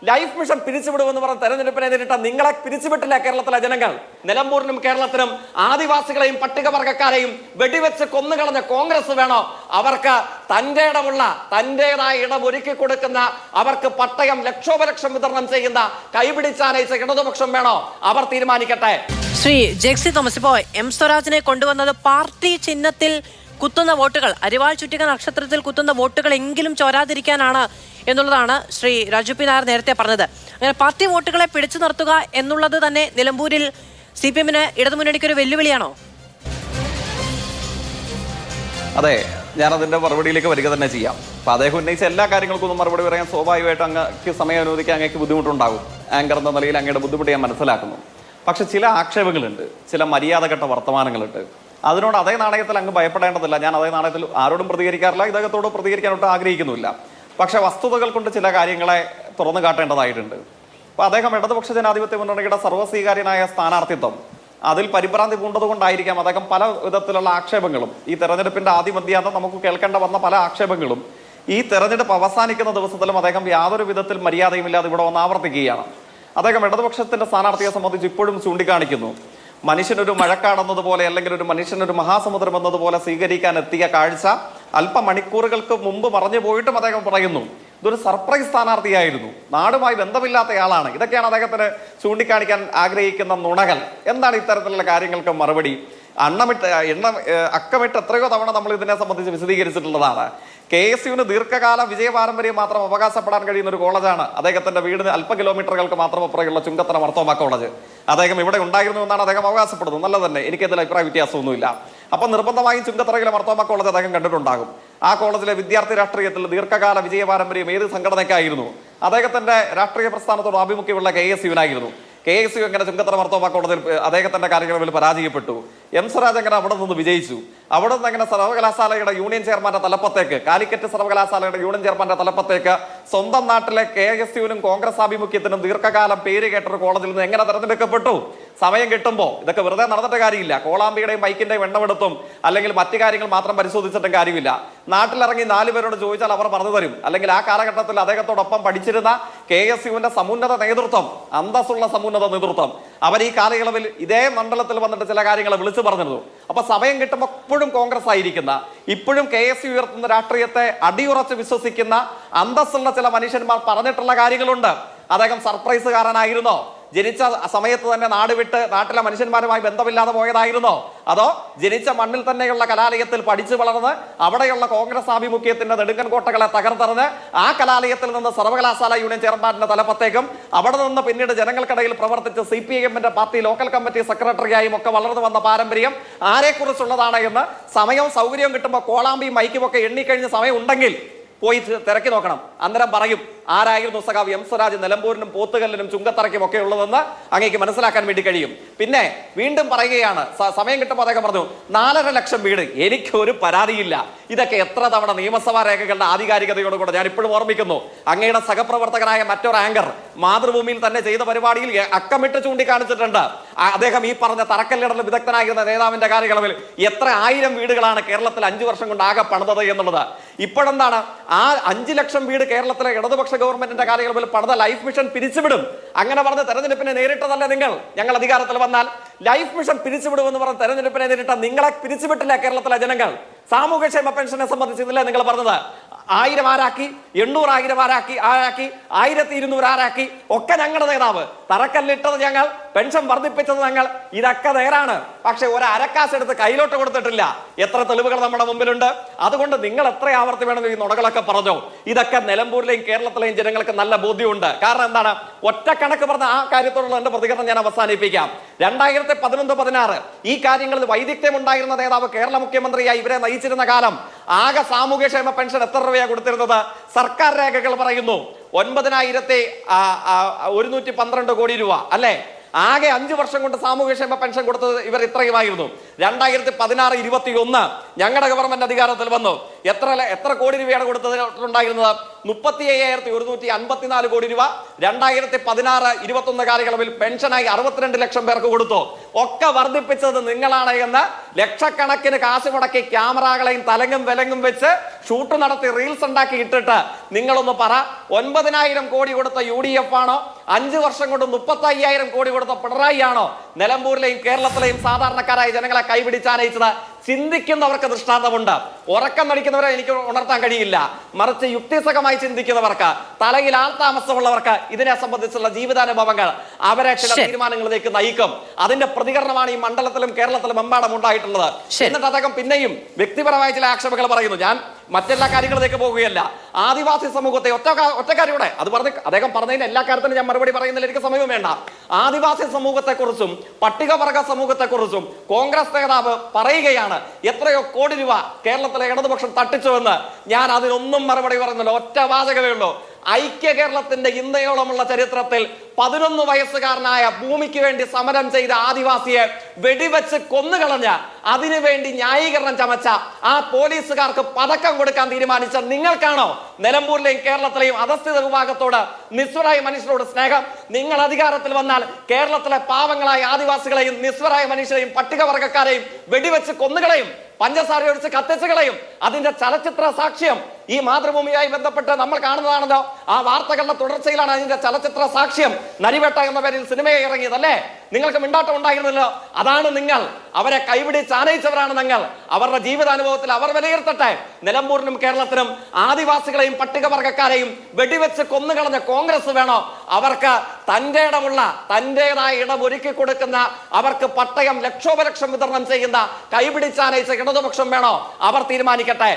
Life mission പിരിച്ചുവിടുമെന്ന് പറഞ്ഞ തെരഞ്ഞെടുപ്പിനെ നേരിട്ട നിങ്ങളെ പിരിച്ചുവിട്ടില്ല കേരളത്തിലെ ജനങ്ങൾ. നിലമ്പൂരിനും കേരളത്തിനും ആദിവാസികളെയും പട്ടികവർഗക്കാരെയും വെടിവെച്ച് കൊന്നുകളഞ്ഞ കോൺഗ്രസ് വേണോ? അവർക്ക് തന്റെ ഇടമുള്ള തന്റേതായ ഇടം ഒരുക്കി കൊടുക്കുന്ന, അവർക്ക് പട്ടയം ലക്ഷോപലക്ഷം വിതരണം ചെയ്യുന്ന കൈപിടിച്ചാനയിച്ച ഇടതുപക്ഷം വേണോ? അവർ തീരുമാനിക്കട്ടെ. ശ്രീ ജെക്സി തോമസ്, ഇപ്പോൾ എം സ്വരാജിനെ കൊണ്ടുവന്നത് പാർട്ടി ചിഹ്നത്തിൽ കുത്തുന്ന വോട്ടുകൾ, അരിവാൾ ചുറ്റിക നക്ഷത്രത്തിൽ കുത്തുന്ന വോട്ടുകൾ എങ്കിലും ചോരാതിരിക്കാനാണ് എന്നുള്ളതാണ് ശ്രീ രാജു പി നായർ നേരത്തെ പറഞ്ഞത്. അങ്ങനെ പാർട്ടി വോട്ടുകളെ പിടിച്ചു നിർത്തുക എന്നുള്ളത് തന്നെ നിലമ്പൂരിൽ CPM-ന് ഇടതുമുന്നണിക്ക് ഒരു വെല്ലുവിളിയാണോ? അതെ, ഞാനതിൻ്റെ മറുപടിയിലേക്ക് വരിക തന്നെ ചെയ്യാം. അപ്പോൾ അദ്ദേഹം ഉന്നയിച്ച എല്ലാ കാര്യങ്ങൾക്കൊന്നും മറുപടി പറയാൻ സ്വാഭാവികമായിട്ട് അങ്ങക്ക് സമയം അനുവദിക്കാൻ അങ്ങേക്ക് ബുദ്ധിമുട്ടുണ്ടാകും. ആങ്കർ എന്ന നിലയിൽ അങ്ങയുടെ ബുദ്ധിമുട്ട് ഞാൻ മനസ്സിലാക്കുന്നു. പക്ഷെ ചില ആക്ഷേപങ്ങളുണ്ട്, ചില മര്യാദഘട്ട വർത്തമാനങ്ങളുണ്ട്. അതിനോട് അതേ നാണയത്തിൽ അങ്ങ് ഭയപ്പെടേണ്ടതില്ല. ഞാൻ അതേ നാണയത്തിൽ ആരോടും പ്രതികരിക്കാറില്ല, ഇദ്ദേഹത്തോട് പ്രതികരിക്കാനൊട്ടും ആഗ്രഹിക്കുന്നുമില്ല. പക്ഷെ വസ്തുതകൾ കൊണ്ട് ചില കാര്യങ്ങളെ തുറന്നു കാട്ടേണ്ടതായിട്ടുണ്ട്. അപ്പോൾ അദ്ദേഹം ഇടതുപക്ഷ ജനാധിപത്യ മുന്നണിയുടെ സർവ്വസ്വീകാര്യനായ സ്ഥാനാർത്ഥിത്വം അതിൽ പരിഭ്രാന്തി പൂണ്ടതുകൊണ്ടായിരിക്കാം അദ്ദേഹം പല വിധത്തിലുള്ള ആക്ഷേപങ്ങളും, ഈ തെരഞ്ഞെടുപ്പിന്റെ ആദ്യമധ്യാന്തം നമുക്ക് കേൾക്കേണ്ട വന്ന പല ആക്ഷേപങ്ങളും ഈ തെരഞ്ഞെടുപ്പ് അവസാനിക്കുന്ന ദിവസത്തിലും അദ്ദേഹം യാതൊരു വിധത്തിൽ മര്യാദയുമില്ലാതെ ഇവിടെ വന്ന് ആവർത്തിക്കുകയാണ്. അദ്ദേഹം ഇടതുപക്ഷത്തിന്റെ സ്ഥാനാർത്ഥിയെ സംബന്ധിച്ച് ഇപ്പോഴും ചൂണ്ടിക്കാണിക്കുന്നു, മനുഷ്യനൊരു മഴക്കാടെന്നതുപോലെ അല്ലെങ്കിൽ ഒരു മനുഷ്യനൊരു മഹാസമുദ്രം എന്നതുപോലെ സ്വീകരിക്കാൻ എത്തിയ കാഴ്ച അല്പമണിക്കൂറുകൾക്ക് മുമ്പ് മറഞ്ഞു പോയിട്ടും അദ്ദേഹം പറയുന്നു ഇതൊരു സർപ്രൈസ് സ്ഥാനാർത്ഥിയായിരുന്നു, നാടുമായി ബന്ധമില്ലാത്തയാളാണ്. ഇതൊക്കെയാണ് അദ്ദേഹത്തിന് ചൂണ്ടിക്കാണിക്കാൻ ആഗ്രഹിക്കുന്ന നുണകൾ. എന്താണ് ഇത്തരത്തിലുള്ള കാര്യങ്ങൾക്ക് മറുപടി? അക്കമിട്ട് എത്രയോ തവണ നമ്മൾ ഇതിനെ സംബന്ധിച്ച് വിശദീകരിച്ചിട്ടുള്ളതാണ്. KSUവിന് ദീർഘകാല വിജയ പാരമ്പര്യം മാത്രം അവകാശപ്പെടാൻ കഴിയുന്ന ഒരു കോളേജാണ് അദ്ദേഹത്തിന്റെ വീടിന് അല്പ കിലോമീറ്ററുകൾക്ക് മാത്രം അപ്പുറമുള്ള ചുങ്കത്തറ മർത്തോമ കോളേജ്. അദ്ദേഹം ഇവിടെ ഉണ്ടായിരുന്നു എന്നാണ് അദ്ദേഹം അവകാശപ്പെടുന്നത്. നല്ല തന്നെ, എനിക്കതിൽ അഭിപ്രായ വ്യത്യാസമൊന്നുമില്ല. അപ്പൊ നിർബന്ധമായും ചുങ്കത്തറയിലെ മർത്തോമ കോളേജ് അദ്ദേഹം കണ്ടിട്ടുണ്ടാകും. ആ കോളേജിലെ വിദ്യാർത്ഥി രാഷ്ട്രീയത്തിൽ ദീർഘകാല വിജയ പാരമ്പര്യം ഏത് സംഘടനയ്ക്കായിരുന്നു? അദ്ദേഹത്തിന്റെ രാഷ്ട്രീയ പ്രസ്ഥാനത്തോട് ആഭിമുഖ്യമുള്ള KSUവിനായിരുന്നു. KSU എങ്ങനെ ചുങ്കത്തറ മർത്തോമ കോളേജിൽ അദ്ദേഹത്തിന്റെ കാര്യങ്ങളിൽ പരാജയപ്പെട്ടു? എം സ്വരാജ് എങ്ങനെ അവിടെ നിന്ന് വിജയിച്ചു? അവിടെ നിന്ന് എങ്ങനെ സർവകലാശാലയുടെ യൂണിയൻ ചെയർമാന്റെ തലപ്പത്തേക്ക്, കാലിക്കറ്റ് സർവകലാശാലയുടെ യൂണിയൻ ചെയർമാന്റെ തലപ്പത്തേക്ക് സ്വന്തം നാട്ടിലെ KSUവിനും കോൺഗ്രസ് ആഭിമുഖ്യത്തിനും ദീർഘകാലം പേര് കേട്ടൊരു കോളേജിൽ നിന്ന് എങ്ങനെ തെരഞ്ഞെടുക്കപ്പെട്ടു? സമയം കിട്ടുമ്പോൾ ഇതൊക്കെ വെറുതെ നടന്നിട്ട് കാര്യമില്ല. കോളാമ്പിയുടെയും ബൈക്കിന്റെയും എണ്ണമെടുത്തും അല്ലെങ്കിൽ മറ്റു കാര്യങ്ങൾ മാത്രം പരിശോധിച്ചിട്ടും കാര്യമില്ല. നാട്ടിലിറങ്ങി 4 പേരോട് ചോദിച്ചാൽ അവർ പറഞ്ഞു തരും. അല്ലെങ്കിൽ ആ കാലഘട്ടത്തിൽ അദ്ദേഹത്തോടൊപ്പം പഠിച്ചിരുന്ന KSUവിന്റെ സമുന്നത നേതൃത്വം, അന്തസ്സുള്ള സമുന്നത നേതൃത്വം, അവർ ഈ കാലയളവിൽ ഇതേ മണ്ഡലത്തിൽ വന്നിട്ട് ചില കാര്യങ്ങൾ വിളിച്ചു പറഞ്ഞിരുന്നു. അപ്പൊ സമയം കിട്ടുമ്പോൾ ഇപ്പോഴും കോൺഗ്രസ് ആയിരിക്കുന്ന, ഇപ്പോഴും KSU ഉയർത്തുന്ന രാഷ്ട്രീയത്തെ അടിയുറച്ച് വിശ്വസിക്കുന്ന അന്തസ്സുള്ള ചില മനുഷ്യന്മാർ പറഞ്ഞിട്ടുള്ള കാര്യങ്ങളുണ്ട്. അദ്ദേഹം സർപ്രൈസുകാരനായിരുന്നോ? ജനിച്ച സമയത്ത് തന്നെ നാട് വിട്ട് നാട്ടിലെ മനുഷ്യന്മാരുമായി ബന്ധമില്ലാതെ പോയതായിരുന്നോ? അതോ ജനിച്ച മണ്ണിൽ തന്നെയുള്ള കലാലയത്തിൽ പഠിച്ചു വളർന്ന് അവിടെയുള്ള കോൺഗ്രസ് ആഭിമുഖ്യത്തിന്റെ നെടുങ്കൻ കോട്ടകളെ തകർത്തെറിഞ്ഞ് ആ കലാലയത്തിൽ നിന്ന് സർവകലാശാല യൂണിയൻ ചെയർമാന്റെ തലപ്പത്തേക്കും അവിടെ നിന്ന് പിന്നീട് ജനങ്ങൾക്കിടയിൽ പ്രവർത്തിച്ച് CPM-ന്റെ പാർട്ടി ലോക്കൽ കമ്മിറ്റി സെക്രട്ടറിയായും ഒക്കെ വളർന്നു വന്ന പാരമ്പര്യം ആരെക്കുറിച്ചുള്ളതാണ് എന്ന് സമയവും സൗകര്യവും കിട്ടുമ്പോൾ കോളാമ്പിയും മൈക്കും ഒക്കെ എണ്ണിക്കഴിഞ്ഞ് സമയം ഉണ്ടെങ്കിൽ പോയി തിരക്കി നോക്കണം. അന്നേരം പറയും ആരായിരുന്നു സഖാവ് എം സ്വരാജ് നിലമ്പൂരിനും പോത്തുകല്ലിനും ചുങ്കത്തറയ്ക്കും ഒക്കെ ഉള്ളതെന്ന് അങ്ങേക്ക് മനസ്സിലാക്കാൻ വേണ്ടി കഴിയും. പിന്നെ വീണ്ടും പറയുകയാണ്, സമയം കിട്ടുമ്പോൾ അദ്ദേഹം പറഞ്ഞു 4.5 ലക്ഷം വീട്. എനിക്കൊരു പരാതിയില്ല. ഇതൊക്കെ എത്ര തവണ നിയമസഭാ രേഖകളുടെ ആധികാരികതയോടുകൂടെ ഞാൻ ഇപ്പോഴും ഓർമ്മിക്കുന്നു. അങ്ങയുടെ സഹപ്രവർത്തകനായ മറ്റൊരു ആങ്കർ മാതൃഭൂമിയിൽ തന്നെ ചെയ്ത പരിപാടിയിൽ അക്കമിട്ട് ചൂണ്ടിക്കാണിച്ചിട്ടുണ്ട്. അദ്ദേഹം ഈ പറഞ്ഞ തറക്കല്ലിടൽ വിദഗ്ധനായിരുന്ന നേതാവിന്റെ കാര്യങ്ങളവിൽ എത്ര 1000 വീടുകളാണ് കേരളത്തിൽ 5 വർഷം കൊണ്ട് ആകെ പണിതത് എന്നുള്ളത്. ഇപ്പോഴെന്താണ് ആ 5 ലക്ഷം വീട് കേരളത്തിലെ ഇടതുപക്ഷ ഗവൺമെന്റിന്റെ കാര്യങ്ങളിൽ പണിത ലൈഫ് മിഷൻ പിരിച്ചുവിടും. അങ്ങനെ പറഞ്ഞ തെരഞ്ഞെടുപ്പിനെ നേരിട്ടതല്ല നിങ്ങൾ. ഞങ്ങൾ അധികാരത്തിൽ വന്നാൽ ലൈഫ് മിഷൻ പിരിച്ചുവിടുമെന്ന് പറഞ്ഞ തെരഞ്ഞെടുപ്പിനെ നേരിട്ട നിങ്ങളെ പിരിച്ചുവിട്ടില്ല കേരളത്തിലെ ജനങ്ങൾ. സാമൂഹ്യക്ഷേമ പെൻഷനെ സംബന്ധിച്ചില്ല നിങ്ങൾ പറഞ്ഞത് 1000 ആരാക്കി, 800 ആരാക്കി, 1200 ആരാക്കി. ഒക്കെ ഞങ്ങളുടെ നേതാവ്. തറക്കല്ലിട്ടത് ഞങ്ങൾ, പെൻഷൻ വർദ്ധിപ്പിച്ചത് ഞങ്ങൾ. ഇതൊക്കെ നേരാണ്. പക്ഷെ ഒരു അരക്കാശ് എടുത്ത് കയ്യിലോട്ട് കൊടുത്തിട്ടില്ല. എത്ര തെളിവുകൾ നമ്മുടെ മുമ്പിലുണ്ട്. അതുകൊണ്ട് നിങ്ങൾ എത്ര ആവർത്തി വേണമെങ്കിൽ ഈ നുണകളൊക്കെ പറഞ്ഞോ. ഇതൊക്കെ നിലമ്പൂരിലെയും കേരളത്തിലെയും ജനങ്ങൾക്ക് നല്ല ബോധ്യമുണ്ട്. കാരണം എന്താണ്? ഒറ്റ കണക്ക് പറഞ്ഞ ആ കാര്യത്തോടുള്ള എന്റെ പ്രതികരണം ഞാൻ അവസാനിപ്പിക്കാം. 2011-16 ഈ കാര്യങ്ങളിൽ വൈദഗ്ധ്യം ഉണ്ടായിരുന്ന നേതാവ് കേരള മുഖ്യമന്ത്രിയായി ഇവരെ നയിച്ചിരുന്ന കാലം ആകെ സാമൂഹ്യക്ഷേമ പെൻഷൻ എത്ര രൂപയാണ് കൊടുത്തിരുന്നത്? സർക്കാർ രേഖകൾ പറയുന്നു 9,112 കോടി രൂപ അല്ലേ? ആകെ 5 വർഷം കൊണ്ട് സാമൂഹ്യക്ഷേമ പെൻഷൻ കൊടുത്തത് ഇവർ ഇത്രയുമായിരുന്നു. 2016-21 ഞങ്ങളുടെ ഗവൺമെന്റ് അധികാരത്തിൽ വന്നു. എത്ര കോടി രൂപയാണ് കൊടുത്തിട്ടുണ്ടായിരുന്നത്? 35,154 കോടി രൂപ 2016-21 കാലയളവിൽ പെൻഷനായി 62 ലക്ഷം പേർക്ക് കൊടുത്തു. ഒക്കെ വർദ്ധിപ്പിച്ചത് നിങ്ങളാണ് എന്ന് ലക്ഷക്കണക്കിന് കാശ് മുടക്കി ക്യാമറകളെയും തലങ്ങും വിലങ്ങും വെച്ച് ഷൂട്ട് നടത്തി റീൽസ് ഉണ്ടാക്കി ഇട്ടിട്ട് നിങ്ങളൊന്ന് പറ, 9,000 കോടി കൊടുത്ത UDF ആണോ? 5 വർഷം കൊണ്ട് 35,000 കോടി കൊടുത്ത പിണറായി ആണോ നിലമ്പൂരിലെയും കേരളത്തിലെയും സാധാരണക്കാരായ ജനങ്ങളെ കൈപിടിച്ചാനയിച്ചത്? ചിന്തിക്കുന്നവർക്ക് ദൃഷ്ടാന്തമുണ്ട്. ഉറക്കം നടിക്കുന്നവരെ എനിക്ക് ഉണർത്താൻ കഴിയില്ല. മറിച്ച് യുക്തിസഹമായി ചിന്തിക്കുന്നവർക്ക്, തലയിൽ ആൾതാമസമുള്ളവർക്ക് ഇതിനെ സംബന്ധിച്ചുള്ള ജീവിതാനുഭവങ്ങൾ അവരെ ചില തീരുമാനങ്ങളിലേക്ക് നയിക്കും. അതിന്റെ പ്രതികരണമാണ് ഈ മണ്ഡലത്തിലും കേരളത്തിലും എമ്പാടും ഉണ്ടായിട്ടുള്ളത്. എന്നിട്ട് അദ്ദേഹം പിന്നെയും വ്യക്തിപരമായ ചില ആക്ഷേപങ്ങൾ പറയുന്നു. ഞാൻ മറ്റെല്ലാ കാര്യങ്ങളിലേക്ക് പോകുകയല്ല. ആദിവാസി സമൂഹത്തെ ഒറ്റക്കാരിയുടെ അദ്ദേഹം പറഞ്ഞതിന് എല്ലാ കാര്യത്തിനും ഞാൻ മറുപടി പറയുന്നില്ല, എനിക്ക് സമയം വേണ്ട. ആദിവാസി സമൂഹത്തെക്കുറിച്ചും പട്ടികവർഗ സമൂഹത്തെക്കുറിച്ചും കോൺഗ്രസ് നേതാവ് പറയുകയാണ് എത്രയോ കോടി രൂപ കേരളത്തിലെ ഇടതുപക്ഷം തട്ടിച്ചുവെന്ന്. ഞാൻ അതിനൊന്നും മറുപടി പറയുന്നില്ല, ഒറ്റ വാചകമേ ഉള്ളൂ. ഐക്യ കേരളത്തിന്റെ ഇന്നയോളമുള്ള ചരിത്രത്തിൽ 11 വയസ്സുകാരനായ ഭൂമിക്ക് വേണ്ടി സമരം ചെയ്ത ആദിവാസിയെ വെടിവെച്ച് കൊന്നുകളഞ്ഞ, അതിനുവേണ്ടി ന്യായീകരണം ചമച്ച ആ പോലീസുകാർക്ക് പതക്കം കൊടുക്കാൻ തീരുമാനിച്ച നിങ്ങൾക്കാണോ നിലമ്പൂരിലെയും കേരളത്തിലെയും അധസ്ഥിത വിഭാഗത്തോട്, നിസ്വരായ മനുഷ്യരോട് സ്നേഹം? നിങ്ങൾ അധികാരത്തിൽ വന്നാൽ കേരളത്തിലെ പാവങ്ങളായ ആദിവാസികളെയും നിസ്വരായ മനുഷ്യരെയും പട്ടികവർഗക്കാരെയും വെടിവെച്ച് കൊന്നുകളയും, പഞ്ചസാര ഒഴിച്ച് കത്തിച്ചുകളയും. അതിന്റെ ചലച്ചിത്ര സാക്ഷ്യം ഈ മാതൃഭൂമിയായി ബന്ധപ്പെട്ട് നമ്മൾ കാണുന്നതാണല്ലോ. ആ വാർത്തകളുടെ തുടർച്ചയിലാണ് അതിന്റെ ചലച്ചിത്ര സാക്ഷ്യം. നരിവേട്ട എന്ന പേരിൽ സിനിമയെ ഇറങ്ങിയതല്ലേ? നിങ്ങൾക്ക് മിണ്ടാട്ടം ഉണ്ടായിരുന്നല്ലോ. അതാണ് നിങ്ങൾ. അവരെ കൈപിടിച്ച് ആനയിച്ചവരാണ് നിങ്ങൾ. അവരുടെ ജീവിതാനുഭവത്തിൽ അവർ വിലയിരുത്തട്ടെ. നിലമ്പൂരിനും കേരളത്തിനും ആദിവാസികളെയും പട്ടികവർഗക്കാരെയും വെടിവെച്ച് കൊന്നുകളഞ്ഞ കോൺഗ്രസ് വേണോ? അവർക്ക് തന്റെ ഇടമുള്ള, തന്റേതായ ഇടം ഒരുക്കി കൊടുക്കുന്ന, അവർക്ക് പട്ടയം ലക്ഷോപലക്ഷം വിതരണം ചെയ്യുന്ന കൈപിടിച്ചാനയിച്ച ഇടതുപക്ഷം വേണോ? അവർ തീരുമാനിക്കട്ടെ.